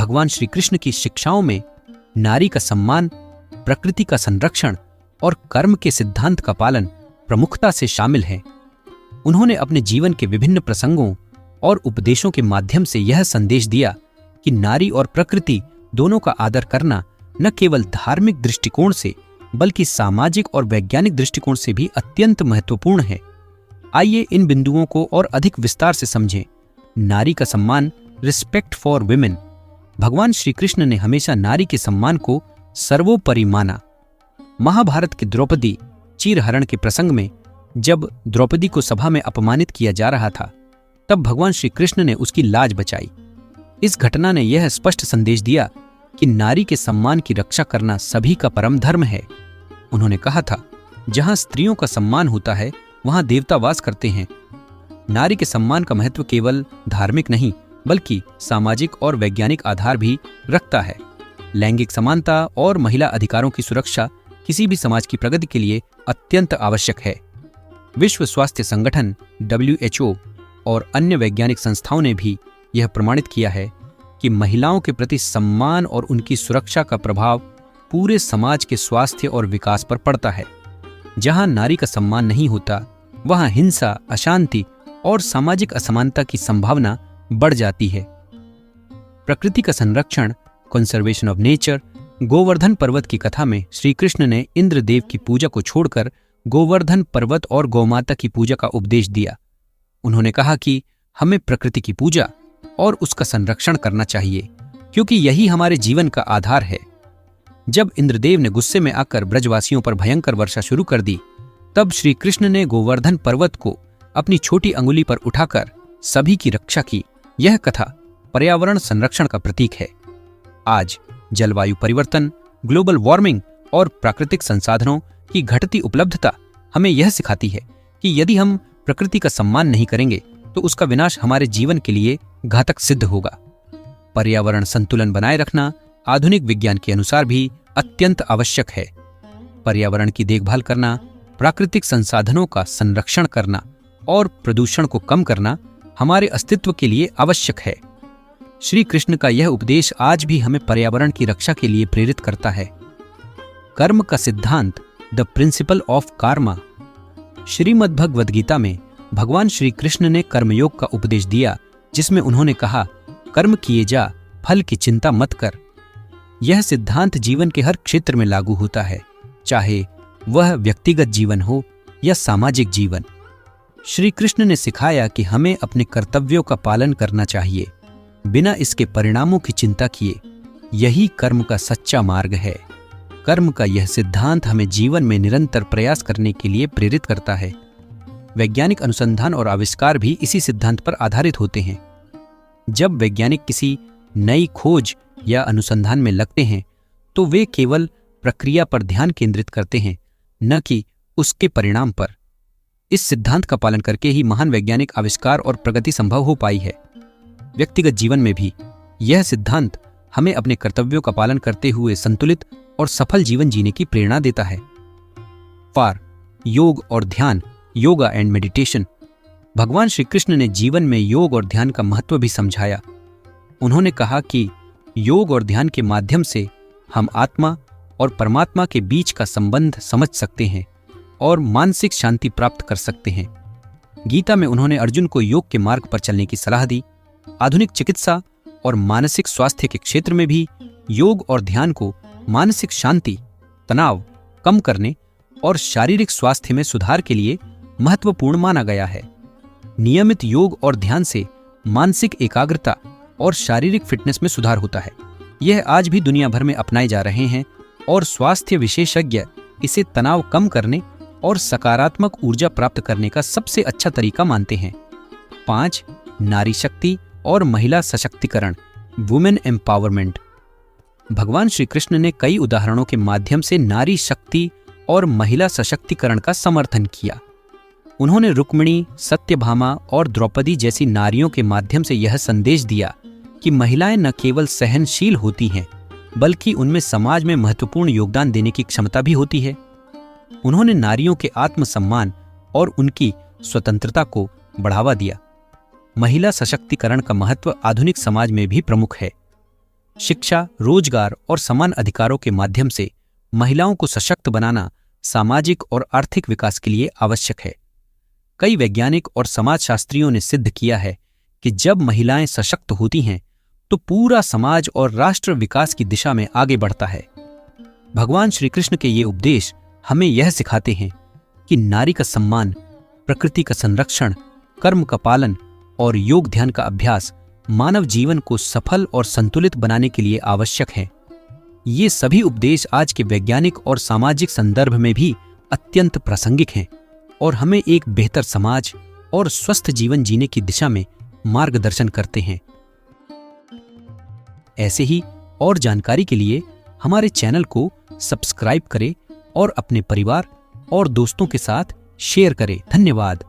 भगवान श्री कृष्ण की शिक्षाओं में नारी का सम्मान, प्रकृति का संरक्षण और कर्म के सिद्धांत का पालन प्रमुखता से शामिल है। उन्होंने अपने जीवन के विभिन्न प्रसंगों और उपदेशों के माध्यम से यह संदेश दिया कि नारी और प्रकृति दोनों का आदर करना न केवल धार्मिक दृष्टिकोण से बल्कि सामाजिक और वैज्ञानिक दृष्टिकोण से भी अत्यंत महत्वपूर्ण है। आइए इन बिंदुओं को और अधिक विस्तार से समझें। नारी का सम्मान, रिस्पेक्ट फॉर विमेन। भगवान श्री कृष्ण ने हमेशा नारी के सम्मान को सर्वोपरि माना। महाभारत के द्रौपदी चीरहरण के प्रसंग में जब द्रौपदी को सभा में अपमानित किया जा रहा था, तब भगवान श्री कृष्ण ने उसकी लाज बचाई। इस घटना ने यह स्पष्ट संदेश दिया कि नारी के सम्मान की रक्षा करना सभी का परम धर्म है। उन्होंने कहा था, जहां स्त्रियों का सम्मान होता है वहां देवता वास करते हैं। नारी के सम्मान का महत्व केवल धार्मिक नहीं बल्कि सामाजिक और वैज्ञानिक आधार भी रखता है। लैंगिक समानता और महिला अधिकारों की सुरक्षा किसी भी समाज की प्रगति के लिए अत्यंत आवश्यक है। विश्व स्वास्थ्य संगठन WHO और अन्य वैज्ञानिक संस्थाओं ने भी यह प्रमाणित किया है कि महिलाओं के प्रति सम्मान और उनकी सुरक्षा का प्रभाव पूरे समाज के स्वास्थ्य और विकास पर पड़ता है। जहां नारी का सम्मान नहीं होता, वहां हिंसा, अशांति और सामाजिक असमानता की संभावना बढ़ जाती है। प्रकृति का संरक्षण, कंजर्वेशन ऑफ नेचर। गोवर्धन पर्वत की कथा में श्री कृष्ण ने इंद्रदेव की पूजा को छोड़कर गोवर्धन पर्वत और गौमाता की पूजा का उपदेश दिया। उन्होंने कहा कि हमें प्रकृति की पूजा और उसका संरक्षण करना चाहिए, क्योंकि यही हमारे जीवन का आधार है। जब इंद्रदेव ने गुस्से में आकर ब्रजवासियों पर भयंकर वर्षा शुरू कर दी, तब श्री कृष्ण ने गोवर्धन पर्वत को अपनी छोटी अंगुली पर उठाकर सभी की रक्षा की। यह कथा पर्यावरण संरक्षण का प्रतीक है। आज जलवायु परिवर्तन, ग्लोबल वार्मिंग और प्राकृतिक संसाधनों की घटती उपलब्धता हमें यह सिखाती है कि यदि हम प्रकृति का सम्मान नहीं करेंगे तो उसका विनाश हमारे जीवन के लिए घातक सिद्ध होगा। पर्यावरण संतुलन बनाए रखना आधुनिक विज्ञान के अनुसार भी अत्यंत आवश्यक है। पर्यावरण की देखभाल करना, प्राकृतिक संसाधनों का संरक्षण करना और प्रदूषण को कम करना हमारे अस्तित्व के लिए आवश्यक है। श्री कृष्ण का यह उपदेश आज भी हमें पर्यावरण की रक्षा के लिए प्रेरित करता है। कर्म का सिद्धांत, the principle of karma. Shrimad Bhagavad Gita में भगवान श्री कृष्ण ने कर्मयोग का उपदेश दिया, जिसमें उन्होंने कहा, कर्म किए जा, फल की चिंता मत कर। यह सिद्धांत जीवन के हर क्षेत्र में लागू होता है, चाहे वह व्यक्तिगत जीवन हो या सामाजिक जीवन। श्री कृष्ण ने सिखाया कि हमें अपने कर्तव्यों का पालन करना चाहिए, बिना इसके परिणामों की चिंता किए। यही कर्म का सच्चा मार्ग है। कर्म का यह सिद्धांत हमें जीवन में निरंतर प्रयास करने के लिए प्रेरित करता है। वैज्ञानिक अनुसंधान और आविष्कार भी इसी सिद्धांत पर आधारित होते हैं। जब वैज्ञानिक किसी नई खोज या अनुसंधान में लगते हैं, तो वे केवल प्रक्रिया पर ध्यान केंद्रित करते हैं, न कि उसके परिणाम पर। इस सिद्धांत का पालन करके ही महान वैज्ञानिक आविष्कार और प्रगति संभव हो पाई है। व्यक्तिगत जीवन में भी यह सिद्धांत हमें अपने कर्तव्यों का पालन करते हुए संतुलित और सफल जीवन जीने की प्रेरणा देता है। फार योग और ध्यान, योगा एंड मेडिटेशन। भगवान श्री कृष्ण ने जीवन में योग और ध्यान का महत्व भी समझाया। उन्होंने कहा कि योग और ध्यान के माध्यम से हम आत्मा और परमात्मा के बीच का संबंध समझ सकते हैं और मानसिक शांति प्राप्त कर सकते हैं। गीता में उन्होंने अर्जुन को योग के मार्ग पर चलने की सलाह दी। आधुनिक चिकित्सा और मानसिक स्वास्थ्य के क्षेत्र में भी योग और ध्यान को मानसिक शांति, तनाव कम करने और शारीरिक स्वास्थ्य में सुधार के लिए महत्वपूर्ण माना गया है। नियमित योग और ध्यान से मानसिक एकाग्रता और शारीरिक फिटनेस में सुधार होता है। यह आज भी दुनिया भर में अपनाए जा रहे हैं और स्वास्थ्य विशेषज्ञ इसे तनाव कम करने और सकारात्मक ऊर्जा प्राप्त करने का सबसे अच्छा तरीका मानते हैं। 5. नारी शक्ति और महिला सशक्तिकरण, वुमेन एम्पावरमेंट। भगवान श्री कृष्ण ने कई उदाहरणों के माध्यम से नारी शक्ति और महिला सशक्तिकरण का समर्थन किया। उन्होंने रुक्मिणी, सत्यभामा और द्रौपदी जैसी नारियों के माध्यम से यह संदेश दिया कि महिलाएं न केवल सहनशील होती हैं, बल्कि उनमें समाज में महत्वपूर्ण योगदान देने की क्षमता भी होती है। उन्होंने नारियों के आत्मसम्मान और उनकी स्वतंत्रता को बढ़ावा दिया। महिला सशक्तिकरण का महत्व आधुनिक समाज में भी प्रमुख है। शिक्षा, रोजगार और समान अधिकारों के माध्यम से महिलाओं को सशक्त बनाना सामाजिक और आर्थिक विकास के लिए आवश्यक है। कई वैज्ञानिक और समाजशास्त्रियों ने सिद्ध किया है कि जब महिलाएं सशक्त होती हैं तो पूरा समाज और राष्ट्र विकास की दिशा में आगे बढ़ता है। भगवान श्री कृष्ण के ये उपदेश हमें यह सिखाते हैं कि नारी का सम्मान, प्रकृति का संरक्षण, कर्म का पालन और योग ध्यान का अभ्यास मानव जीवन को सफल और संतुलित बनाने के लिए आवश्यक है। ये सभी उपदेश आज के वैज्ञानिक और सामाजिक संदर्भ में भी अत्यंत प्रासंगिक हैं और हमें एक बेहतर समाज और स्वस्थ जीवन जीने की दिशा में मार्गदर्शन करते हैं। ऐसे ही और जानकारी के लिए हमारे चैनल को सब्सक्राइब करें और अपने परिवार और दोस्तों के साथ शेयर करें। धन्यवाद।